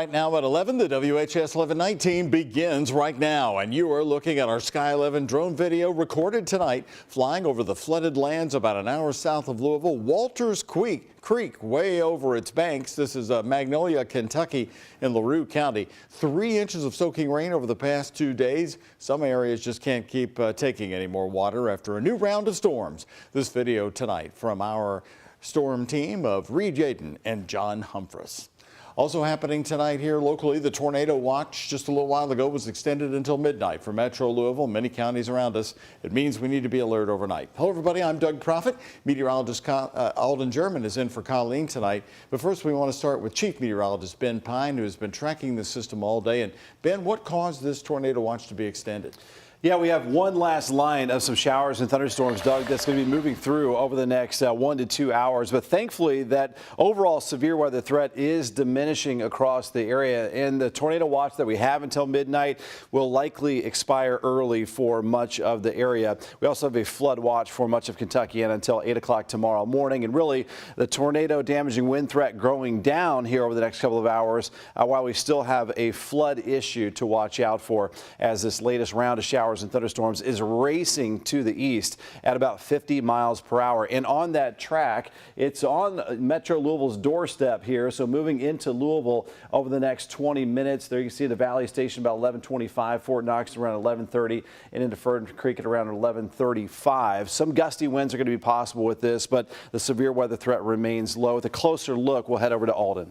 Right now at 11, the WHS 1119 begins right now, and you are looking at our Sky 11 drone video recorded tonight, flying over the flooded lands about an hour south of Louisville. Walters Creek way over its banks. This is Magnolia, Kentucky in LaRue County. 3 inches of soaking rain over the past 2 days. Some areas just can't keep taking any more water after a new round of storms. This video tonight from our storm team of Reed Yaden and John Humphreys. Also happening tonight here locally, the tornado watch just a little while ago was extended until midnight for Metro Louisville, many counties around us. It means we need to be alert overnight. Hello, everybody. I'm Doug Proffitt. Meteorologist Alden German is in for Colleen tonight. But first, we want to start with Chief Meteorologist Ben Pine, who has been tracking the system all day. And Ben, what caused this tornado watch to be extended? Yeah, we have one last line of some showers and thunderstorms, Doug, that's going to be moving through over the next 1 to 2 hours. But thankfully, that overall severe weather threat is diminishing across the area. And the tornado watch that we have until midnight will likely expire early for much of the area. We also have a flood watch for much of Kentucky and until 8 o'clock tomorrow morning. And really, the tornado damaging wind threat growing down here over the next couple of hours, while we still have a flood issue to watch out for as this latest round of showers and thunderstorms is racing to the east at about 50 miles per hour. And on that track, it's on Metro Louisville's doorstep here. So moving into Louisville over the next 20 minutes. There you can see the Valley Station about 11:25, Fort Knox around 11:30, and into Fern Creek at around 11:35. Some gusty winds are going to be possible with this, but the severe weather threat remains low. With a closer look, we'll head over to Alden.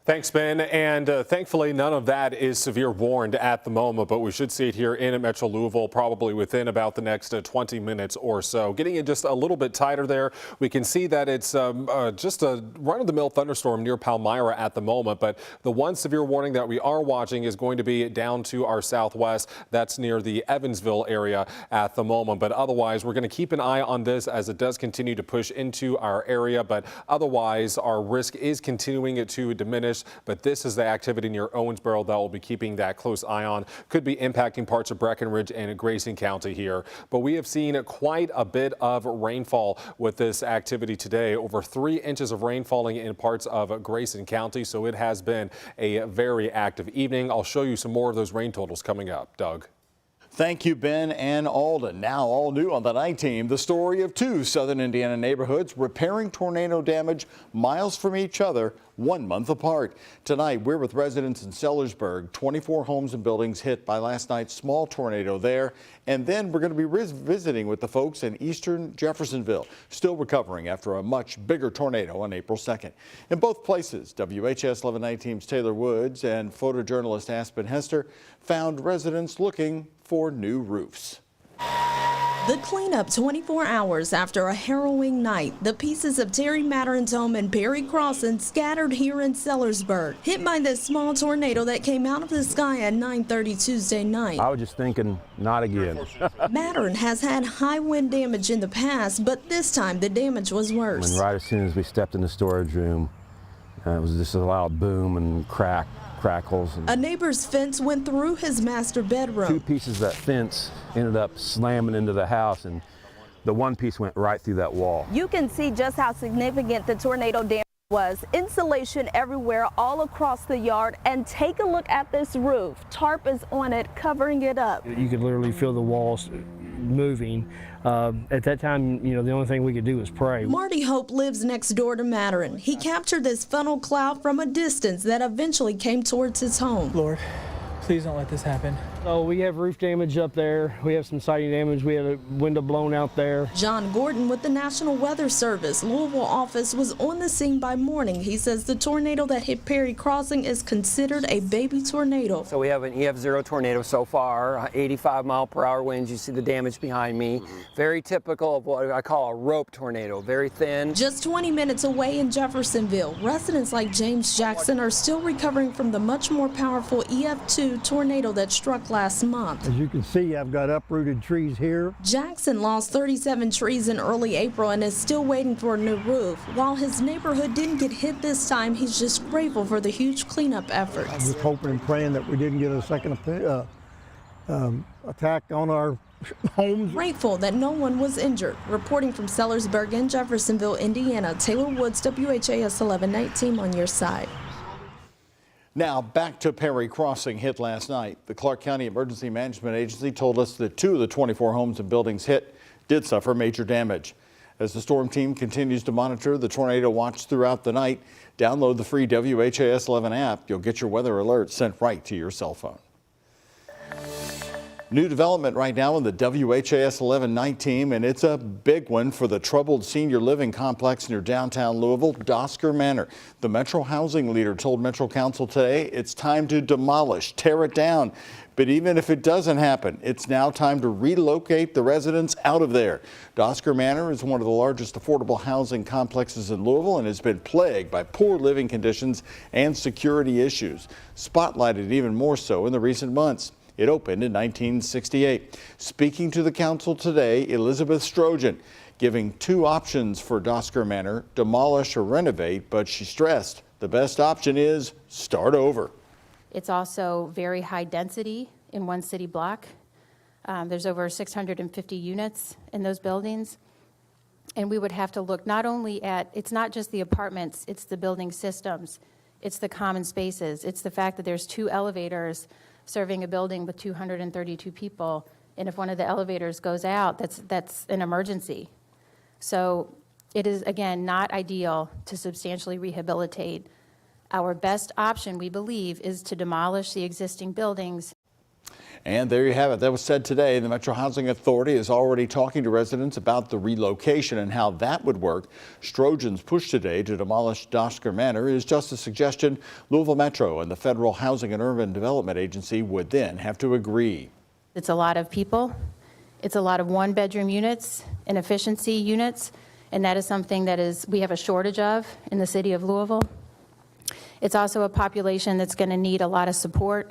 Thanks, Ben. And thankfully, none of that is severe warned at the moment, but we should see it here in Metro Louisville probably within about the next 20 minutes or so. Getting it just a little bit tighter there. We can see that it's just a run-of-the-mill thunderstorm near Palmyra at the moment, but the one severe warning that we are watching is going to be down to our southwest. That's near the Evansville area at the moment, but otherwise, we're going to keep an eye on this as it does continue to push into our area, but otherwise, our risk is continuing to diminish. But this is the activity near Owensboro that we'll be keeping that close eye on. Could be impacting parts of Breckenridge and Grayson County here. But we have seen quite a bit of rainfall with this activity today. Over 3 inches of rain falling in parts of Grayson County. So it has been a very active evening. I'll show you some more of those rain totals coming up. Doug. Thank you, Ben and Alden. Now, all new on the night team, the story of 2 southern Indiana neighborhoods repairing tornado damage miles from each other 1 month apart. Tonight, we're with residents in Sellersburg. 24 homes and buildings hit by last night's small tornado there. And then we're going to be visiting with the folks in eastern Jeffersonville, still recovering after a much bigger tornado on April 2nd. In both places, WHS 1119's Taylor Woods and photojournalist Aspen Hester found residents looking for new roofs. The cleanup 24 hours after a harrowing night. The pieces of Terry Matern's home in Perry Crossing scattered here in Sellersburg, hit by this small tornado that came out of the sky at 9:30 Tuesday night. I was just thinking, not again. Mattern has had high wind damage in the past, but this time the damage was worse. And right as soon as we stepped in the storage room, it was just a loud boom and crackles. A neighbor's fence went through his master bedroom. 2 pieces of that fence ended up slamming into the house, and the one piece went right through that wall. You can see just how significant the tornado damage was. Insulation everywhere all across the yard, and take a look at this roof. Tarp is on it, covering it up. You could literally feel the walls moving. At that time, you know, the only thing we could do was pray. Marty Hope lives next door to Mattern. He captured this funnel cloud from a distance that eventually came towards his home. Lord, please don't let this happen. So we have roof damage up there. We have some siding damage. We had a window blown out there. John Gordon with the National Weather Service Louisville office was on the scene by morning. He says the tornado that hit Perry Crossing is considered a baby tornado. So we have an EF0 tornado so far, 85-mile-per-hour winds. You see the damage behind me. Very typical of what I call a rope tornado, very thin. Just 20 minutes away in Jeffersonville, residents like James Jackson are still recovering from the much more powerful EF2 tornado that struck last month. As you can see, I've got uprooted trees here. Jackson lost 37 trees in early April and is still waiting for a new roof. While his neighborhood didn't get hit this time, he's just grateful for the huge cleanup efforts. I'm just hoping and praying that we didn't get a second attack on our homes. Grateful that no one was injured. Reporting from Sellersburg and Jeffersonville, Indiana, Taylor Woods, WHAS 1119 on your side. Now back to Perry Crossing, hit last night. The Clark County Emergency Management Agency told us that 2 of the 24 homes and buildings hit did suffer major damage. As the storm team continues to monitor the tornado watch throughout the night, download the free WHAS 11 app. You'll get your weather alerts sent right to your cell phone. New development right now in the WHAS 11 night team, and it's a big one for the troubled senior living complex near downtown Louisville, Dosker Manor. The Metro housing leader told Metro Council today it's time to demolish, tear it down. But even if it doesn't happen, it's now time to relocate the residents out of there. Dosker Manor is one of the largest affordable housing complexes in Louisville and has been plagued by poor living conditions and security issues, spotlighted even more so in the recent months. It opened in 1968. Speaking to the council today, Elizabeth Strojan, giving 2 options for Dosker Manor, demolish or renovate, but she stressed the best option is start over. It's also very high density in one city block. There's over 650 units in those buildings. And we would have to look not only at, it's not just the apartments, it's the building systems, it's the common spaces, it's the fact that there's 2 elevators serving a building with 232 people, and if one of the elevators goes out, that's an emergency. So it is, again, not ideal to substantially rehabilitate. Our best option, we believe, is to demolish the existing buildings. And there you have it. That was said today. The Metro Housing Authority is already talking to residents about the relocation and how that would work. Strojan's push today to demolish Dosker Manor is just a suggestion. Louisville Metro and the Federal Housing and Urban Development Agency would then have to agree. It's a lot of people. It's a lot of 1-bedroom units and efficiency units, and that is something that we have a shortage of in the city of Louisville. It's also a population that's going to need a lot of support.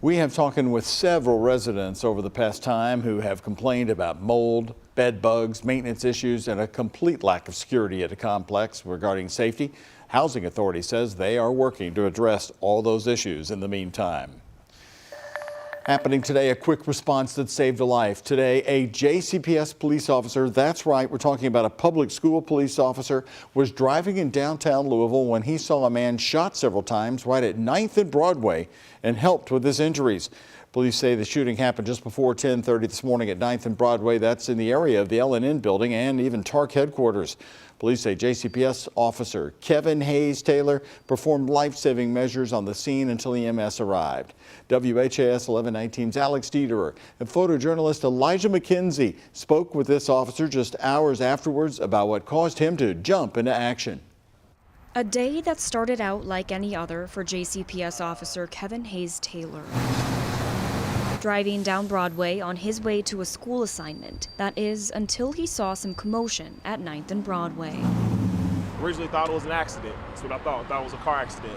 We have talking with several residents over the past time who have complained about mold, bed bugs, maintenance issues, and a complete lack of security at the complex regarding safety. Housing Authority says they are working to address all those issues in the meantime. Happening today, a quick response that saved a life. Today, a JCPS police officer, that's right, we're talking about a public school police officer, was driving in downtown Louisville when he saw a man shot several times right at 9th and Broadway and helped with his injuries. Police say the shooting happened just before 10:30 this morning at 9th and Broadway. That's in the area of the L&N building and even TARC headquarters. Police say JCPS officer Kevin Hayes Taylor performed life-saving measures on the scene until EMS arrived. WHAS 1119's Alex Dederer and photojournalist Elijah McKenzie spoke with this officer just hours afterwards about what caused him to jump into action. A day that started out like any other for JCPS officer Kevin Hayes Taylor. Driving down Broadway on his way to a school assignment. That is, until he saw some commotion at 9th and Broadway. Originally thought it was an accident. That's what I thought. I thought it was a car accident.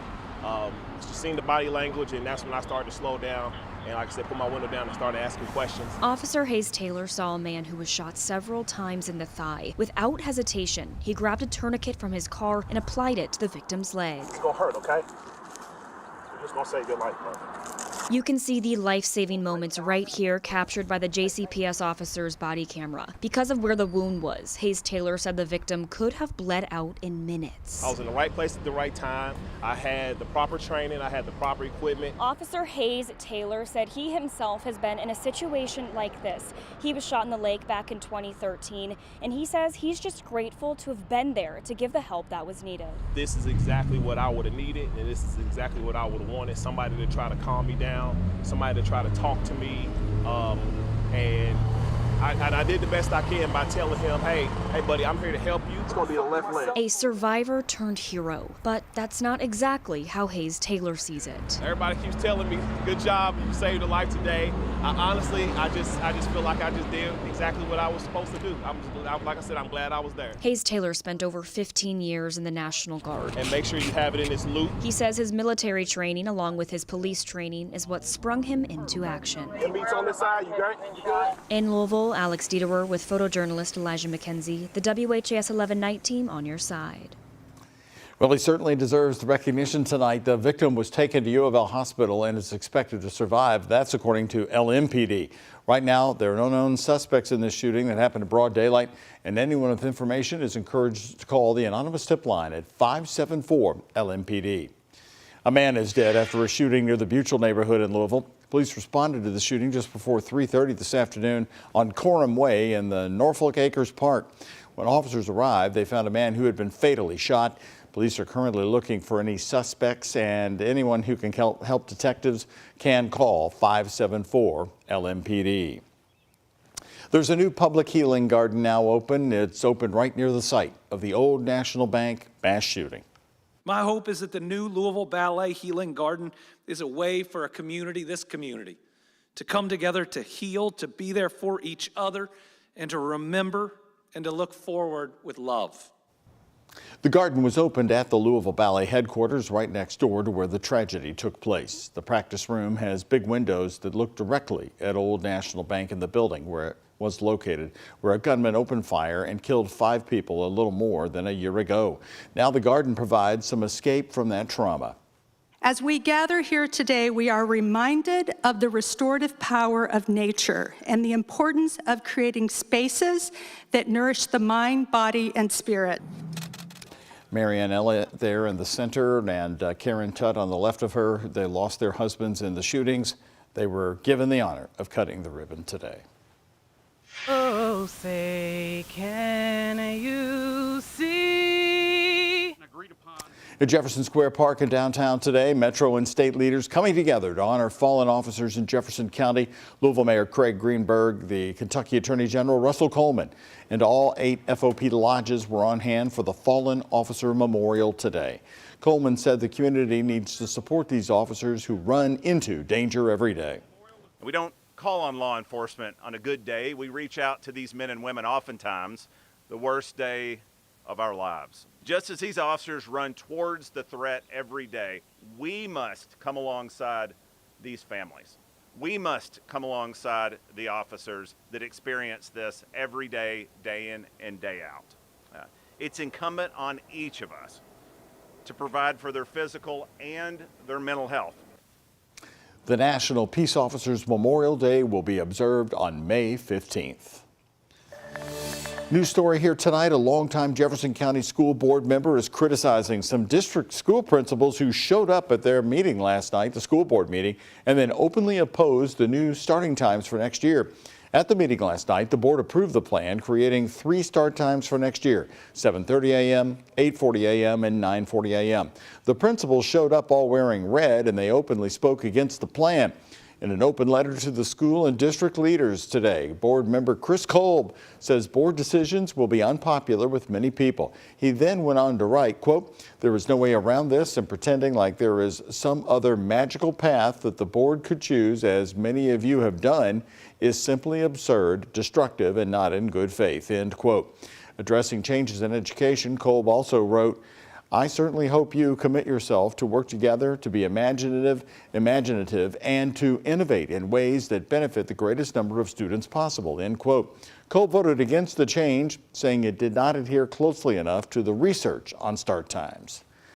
Just seeing the body language, and that's when I started to slow down. And like I said, put my window down and started asking questions. Officer Hayes Taylor saw a man who was shot several times in the thigh. Without hesitation, he grabbed a tourniquet from his car and applied it to the victim's leg. It's gonna hurt, okay? We're just gonna save your life, brother. You can see the life-saving moments right here captured by the JCPS officer's body camera. Because of where the wound was, Hayes Taylor said the victim could have bled out in minutes. I was in the right place at the right time. I had the proper training. I had the proper equipment. Officer Hayes Taylor said he himself has been in a situation like this. He was shot in the leg back in 2013, and he says he's just grateful to have been there to give the help that was needed. This is exactly what I would have needed, and this is exactly what I would have wanted. Somebody to try to calm me down. Somebody to try to talk to me, and I did the best I can by telling him, hey buddy, I'm here to help you. It's gonna be the left leg. A survivor turned hero, but that's not exactly how Hayes Taylor sees it. Everybody keeps telling me, good job, you saved a life today. Honestly, I just feel like I just did exactly what I was supposed to do. Like I said, I'm glad I was there. Hayes Taylor spent over 15 years in the National Guard. And make sure you have it in this loop. He says his military training, along with his police training, is what sprung him into action. The meat's on this side, you good? You good? In Louisville, Alex Dederer with photojournalist Elijah McKenzie, the WHAS 11 night team on your side. Well, he certainly deserves the recognition tonight. The victim was taken to U of L Hospital and is expected to survive. That's according to LMPD. Right now, there are no known suspects in this shooting that happened in broad daylight, and anyone with information is encouraged to call the anonymous tip line at 574 LMPD. A man is dead after a shooting near the Buchel neighborhood in Louisville. Police responded to the shooting just before 3:30 this afternoon on Coram Way in the Norfolk Acres Park. When officers arrived, they found a man who had been fatally shot. Police are currently looking for any suspects, and anyone who can help detectives can call 574-LMPD. There's a new public healing garden now open. It's open right near the site of the old National Bank mass shooting. My hope is that the new Louisville Ballet Healing Garden is a way for a community, this community, to come together, to heal, to be there for each other, and to remember and to look forward with love. The garden was opened at the Louisville Ballet headquarters right next door to where the tragedy took place. The practice room has big windows that look directly at Old National Bank in the building where it was located, where a gunman opened fire and killed 5 people a little more than a year ago. Now the garden provides some escape from that trauma. As we gather here today, we are reminded of the restorative power of nature and the importance of creating spaces that nourish the mind, body, and spirit. Marianne Elliott there in the center and Karen Tutt on the left of her. They lost their husbands in the shootings. They were given the honor of cutting the ribbon today. Oh, say, can you see? At Jefferson Square Park in downtown today, Metro and state leaders coming together to honor fallen officers in Jefferson County. Louisville Mayor Craig Greenberg, the Kentucky Attorney General Russell Coleman, and all 8 FOP lodges were on hand for the Fallen Officer Memorial today. Coleman said the community needs to support these officers who run into danger every day. We don't call on law enforcement on a good day. We reach out to these men and women oftentimes the worst day of our lives. Just as these officers run towards the threat every day, we must come alongside these families. We must come alongside the officers that experience this every day, day in and day out. It's incumbent on each of us to provide for their physical and their mental health. The National Peace Officers Memorial Day will be observed on May 15th. News story here tonight. A longtime Jefferson County School Board member is criticizing some district school principals who showed up at their meeting last night, the school board meeting, and then openly opposed the new starting times for next year. At the meeting last night, the board approved the plan, creating 3 start times for next year: 7:30 a.m., 8:40 a.m., and 9:40 a.m. The principals showed up all wearing red, and they openly spoke against the plan. In an open letter to the school and district leaders today, board member Chris Kolb says board decisions will be unpopular with many people. He then went on to write, quote, "There is no way around this, and pretending like there is some other magical path that the board could choose, as many of you have done, is simply absurd, destructive, and not in good faith," end quote. Addressing changes in education, Kolb also wrote, "I certainly hope you commit yourself to work together to be imaginative, and to innovate in ways that benefit the greatest number of students possible," end quote. Kolb voted against the change, saying it did not adhere closely enough to the research on start times.